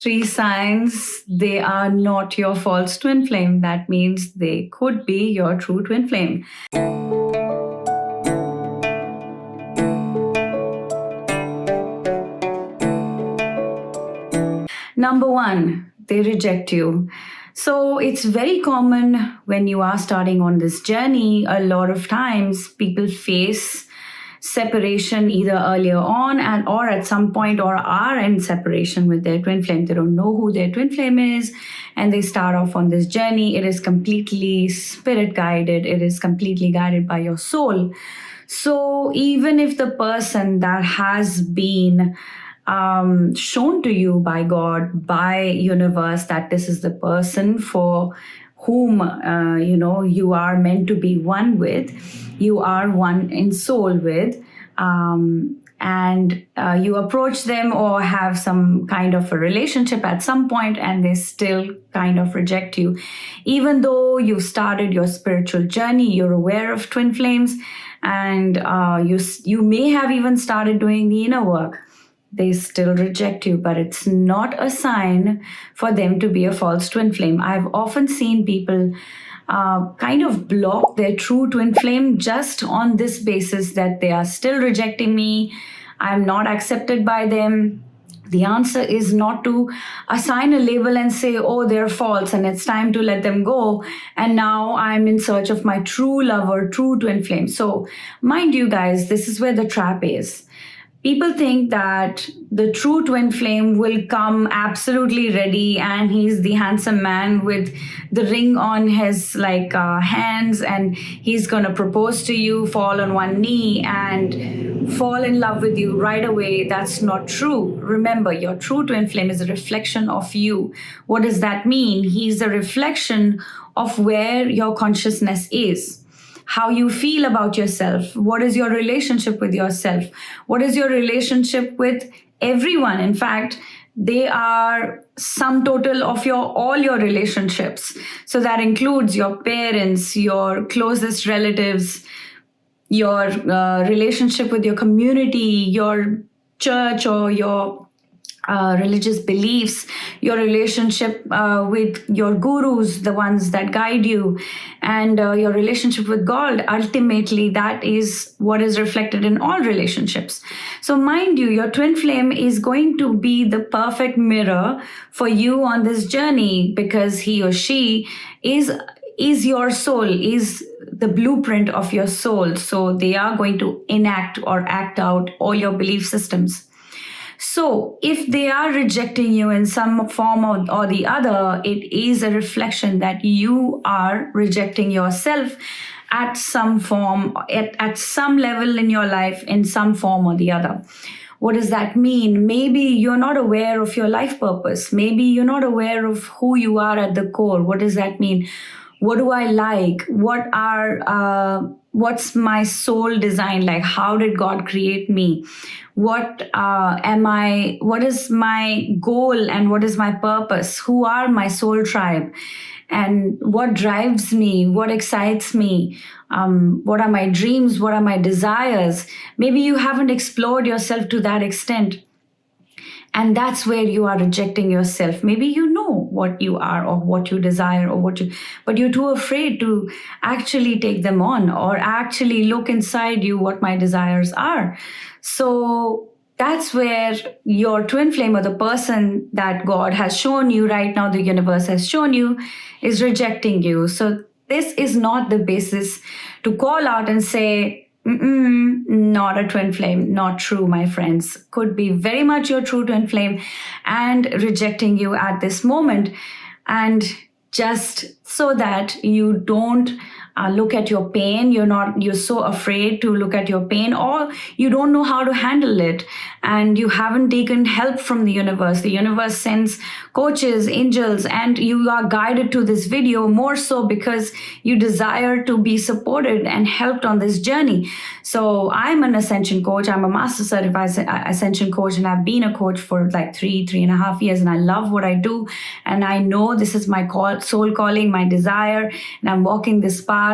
3 signs they are not your false twin flame. That means they could be your true twin flame. Number 1, they reject you. So it's very common when you are starting on this journey. A lot of times people face separation either earlier on and or at some point, or are in separation with their twin flame. They don't know who their twin flame is, and they start off on this journey. It is completely spirit guided. It is completely guided by your soul. So even if the person that has been shown to you by God, by universe, that this is the person for whom you are meant to be one with, you are one in soul with, and you approach them or have some kind of a relationship at some point, and they still kind of reject you. Even though you've started your spiritual journey, you're aware of twin flames, and you may have even started doing the inner work, they still reject you. But it's not a sign for them to be a false twin flame. I've often seen people kind of block their true twin flame just on this basis that they are still rejecting me, I'm not accepted by them. The answer is not to assign a label and say, oh, they're false and it's time to let them go. And now I'm in search of my true lover, true twin flame. So mind you guys, this is where the trap is. People think that the true twin flame will come absolutely ready and he's the handsome man with the ring on his hands, and he's going to propose to you, fall on one knee and fall in love with you right away. That's not true. Remember, your true twin flame is a reflection of you. What does that mean? He's a reflection of where your consciousness is. How you feel about yourself. What is your relationship with yourself? What is your relationship with everyone? In fact, they are sum total of all your relationships. So that includes your parents, your closest relatives, your relationship with your community, your church or your religious beliefs, your relationship with your gurus, the ones that guide you, and your relationship with God. Ultimately, that is what is reflected in all relationships. So mind you, your twin flame is going to be the perfect mirror for you on this journey, because he or she is your soul, is the blueprint of your soul. So they are going to enact or act out all your belief systems. So if they are rejecting you in some form or the other, it is a reflection that you are rejecting yourself at some form, at some level in your life, in some form or the other. What does that mean? Maybe you're not aware of your life purpose. Maybe you're not aware of who you are at the core. What does that mean? What do I like? What's my soul design like? How did God create me? What is my goal and what is my purpose? Who are my soul tribe? And what drives me? What excites me? What are my dreams? What are my desires? Maybe you haven't explored yourself to that extent. And that's where you are rejecting yourself. Maybe you know what you are or what you desire but you're too afraid to actually take them on or actually look inside you what my desires are. So that's where your twin flame, or the person that God has shown you right now, the universe has shown you, is rejecting you. So this is not the basis to call out and say, not a twin flame, not true, my friends. Could be very much your true twin flame and rejecting you at this moment. And just so that you don't look at your pain, you're so afraid to look at your pain, or you don't know how to handle it, and you haven't taken help from the universe. The universe sends coaches, angels, and you are guided to this video more so because you desire to be supported and helped on this journey. So I'm an ascension coach. I'm a master certified ascension coach, and I've been a coach for like 3.5 years, and I love what I do. And I know this is my soul calling, my desire, and I'm walking this path.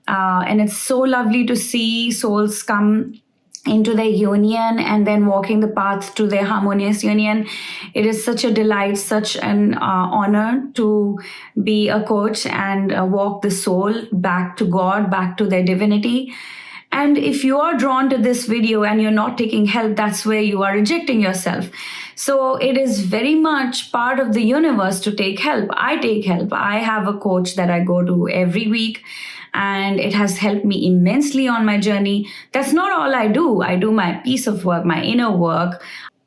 And it's so lovely to see souls come into their union and then walking the path to their harmonious union. It is such a delight, such an honor to be a coach and walk the soul back to God, back to their divinity. And if you are drawn to this video and you're not taking help, that's where you are rejecting yourself. So it is very much part of the universe to take help. I take help. I have a coach that I go to every week, and it has helped me immensely on my journey. That's not all I do. I do my piece of work, my inner work,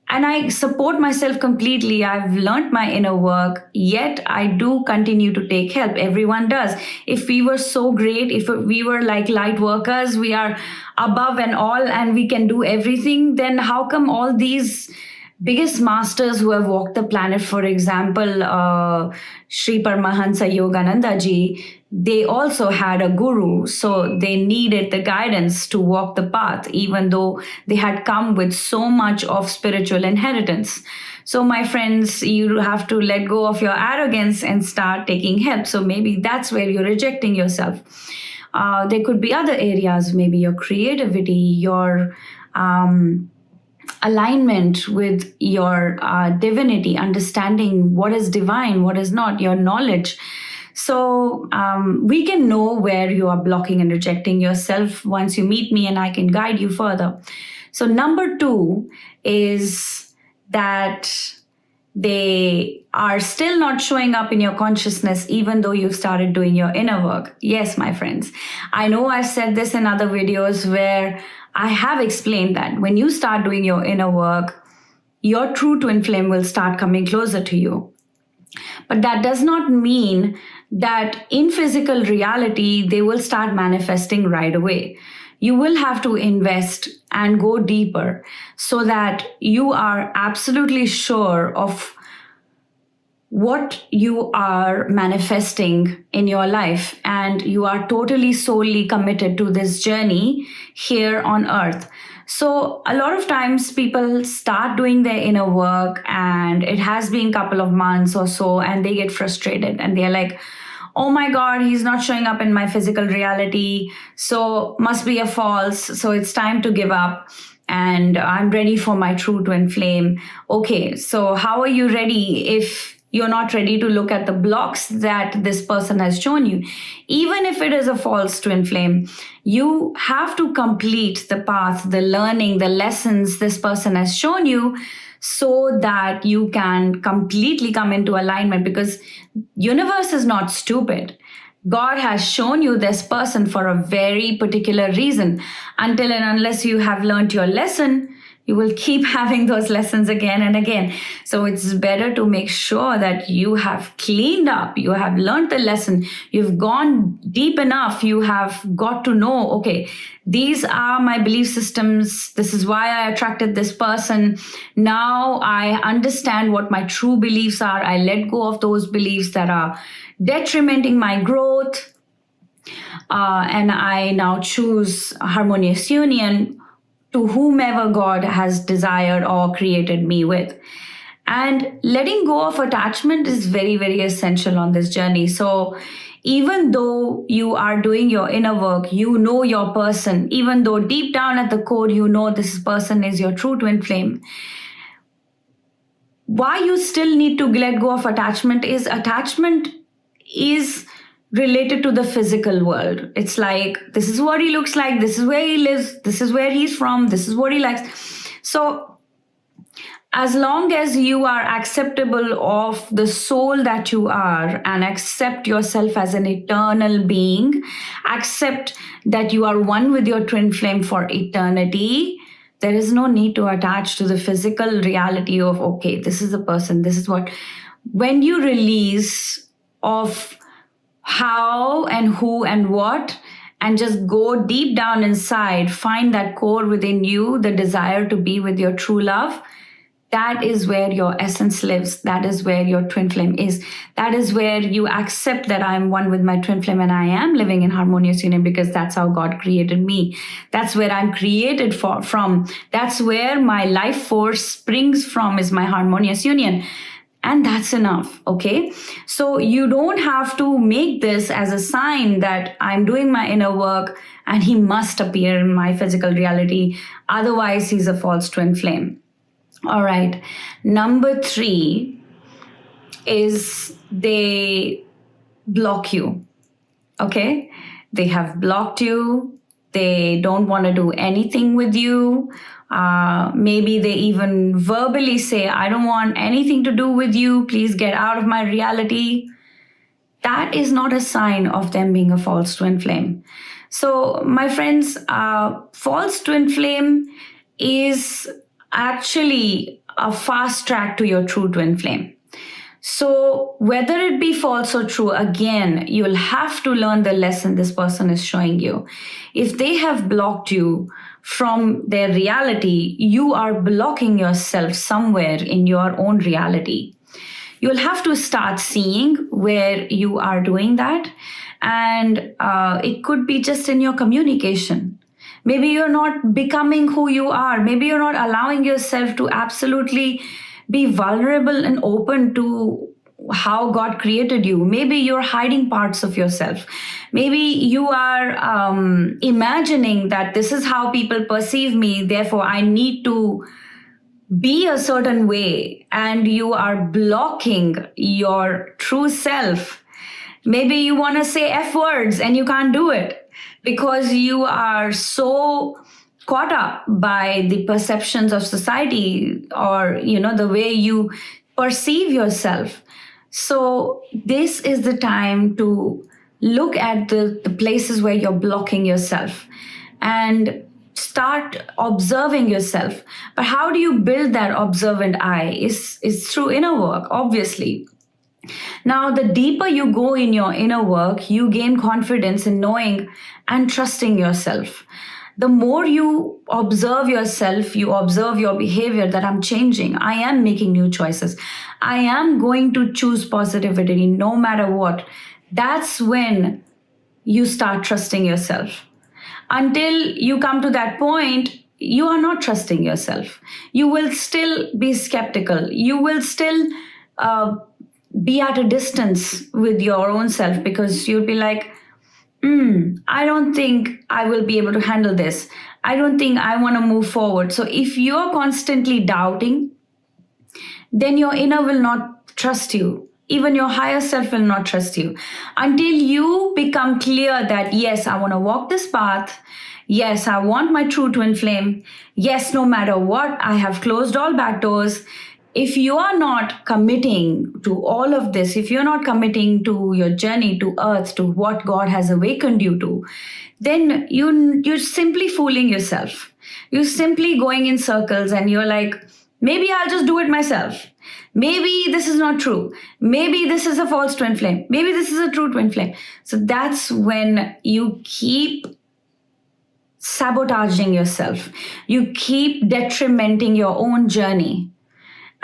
and I support myself completely. I've learned my inner work, yet I do continue to take help. Everyone does. If we were so great, if we were like light workers, we are above and all, and we can do everything, then how come all these biggest masters who have walked the planet, for example, Sri Paramahansa Yogananda ji, they also had a guru, so they needed the guidance to walk the path, even though they had come with so much of spiritual inheritance. So my friends, you have to let go of your arrogance and start taking help. So maybe that's where you're rejecting yourself. There could be other areas, maybe your creativity, your alignment with your divinity, understanding what is divine, what is not, your knowledge. So we can know where you are blocking and rejecting yourself once you meet me, and I can guide you further. So number 2 is that they are still not showing up in your consciousness even though you've started doing your inner work. Yes, my friends. I know I've said this in other videos where I have explained that when you start doing your inner work, your true twin flame will start coming closer to you. But that does not mean that in physical reality, they will start manifesting right away. You will have to invest and go deeper so that you are absolutely sure of what you are manifesting in your life, and you are totally solely committed to this journey here on earth. So a lot of times people start doing their inner work and it has been a couple of months or so, and they get frustrated and they're like, oh my God, he's not showing up in my physical reality, so must be a false, so it's time to give up and I'm ready for my true twin flame. Okay, so how are you ready if you're not ready to look at the blocks that this person has shown you? Even if it is a false twin flame, you have to complete the path, the learning, the lessons this person has shown you, so that you can completely come into alignment, because universe is not stupid. God has shown you this person for a very particular reason. Until and unless you have learned your lesson, you will keep having those lessons again and again. So it's better to make sure that you have cleaned up, you have learned the lesson, you've gone deep enough, you have got to know, okay, these are my belief systems, this is why I attracted this person. Now I understand what my true beliefs are. I let go of those beliefs that are detrimenting my growth. And I now choose a harmonious union to whomever God has desired or created me with. And letting go of attachment is very, very essential on this journey. So even though you are doing your inner work, you know your person, even though deep down at the core, you know this person is your true twin flame, why you still need to let go of attachment is related to the physical world. It's like, this is what he looks like, this is where he lives, this is where he's from, this is what he likes. So as long as you are acceptable of the soul that you are and accept yourself as an eternal being, accept that you are one with your twin flame for eternity, there is no need to attach to the physical reality of, okay, this is the person, this is what. When you release of how and who and what, and just go deep down inside, find that core within you, the desire to be with your true love, that is where your essence lives. That is where your twin flame is. That is where you accept that I am one with my twin flame and I am living in harmonious union, because that's how God created me. That's where I'm created from. That's where my life force springs from, is my harmonious union. And that's enough, okay? So you don't have to make this as a sign that I'm doing my inner work and he must appear in my physical reality. Otherwise, he's a false twin flame. All right. Number 3 is they block you, okay? They have blocked you. They don't want to do anything with you. Maybe they even verbally say, I don't want anything to do with you. Please get out of my reality. That is not a sign of them being a false twin flame. So, my friends, false twin flame is actually a fast track to your true twin flame. So whether it be false or true, again, you'll have to learn the lesson this person is showing you. If they have blocked you from their reality, you are blocking yourself somewhere in your own reality. You'll have to start seeing where you are doing that. And it could be just in your communication. Maybe you're not becoming who you are. Maybe you're not allowing yourself to absolutely be vulnerable and open to how God created you. Maybe you're hiding parts of yourself. Maybe you are imagining that this is how people perceive me, therefore I need to be a certain way, and you are blocking your true self. Maybe you want to say F words and you can't do it because you are so caught up by the perceptions of society or, the way you perceive yourself. So this is the time to look at the places where you're blocking yourself and start observing yourself. But how do you build that observant eye? Is through inner work, obviously. Now, the deeper you go in your inner work, you gain confidence in knowing and trusting yourself. The more you observe yourself, you observe your behavior, that I'm changing. I am making new choices. I am going to choose positivity no matter what. That's when you start trusting yourself. Until you come to that point, you are not trusting yourself. You will still be skeptical. You will still be at a distance with your own self because you'll be like, I don't think I will be able to handle this. I don't think I want to move forward. So if you're constantly doubting, then your inner will not trust you. Even your higher self will not trust you until you become clear that, yes, I want to walk this path. Yes, I want my true twin flame. Yes, no matter what, I have closed all back doors. If you are not committing to all of this, if you're not committing to your journey to earth, to what God has awakened you to, then you're simply fooling yourself. You're simply going in circles and you're like, maybe I'll just do it myself. Maybe this is not true. Maybe this is a false twin flame. Maybe this is a true twin flame. So that's when you keep sabotaging yourself. You keep detrimenting your own journey.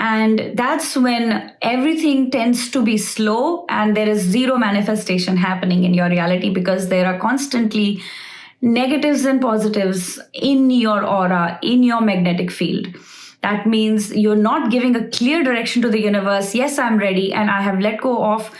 And that's when everything tends to be slow and there is zero manifestation happening in your reality because there are constantly negatives and positives in your aura, in your magnetic field. That means you're not giving a clear direction to the universe. Yes, I'm ready and I have let go of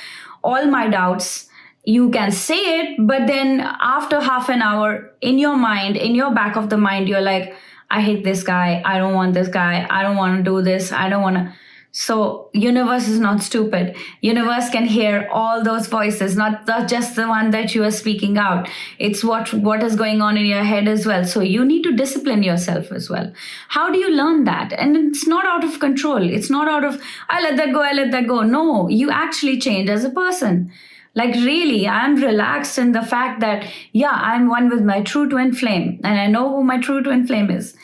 all my doubts. You can say it, but then after half an hour in your mind, in your back of the mind, you're like, I hate this guy. I don't want this guy. I don't want to do this. I don't want to. So universe is not stupid. Universe can hear all those voices, not just the one that you are speaking out. It's what is going on in your head as well. So you need to discipline yourself as well. How do you learn that? And it's not out of control. It's not out of, I let that go. No, you actually change as a person. Like really, I'm relaxed in the fact that, yeah, I'm one with my true twin flame and I know who my true twin flame is.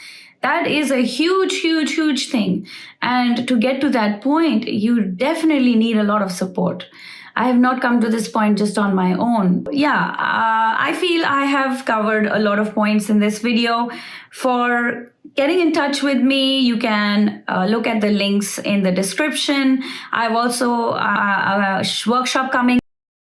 That is a huge, huge, huge thing. And to get to that point, you definitely need a lot of support. I have not come to this point just on my own. Yeah, I feel I have covered a lot of points in this video. For getting in touch with me, you can look at the links in the description. I have also a workshop coming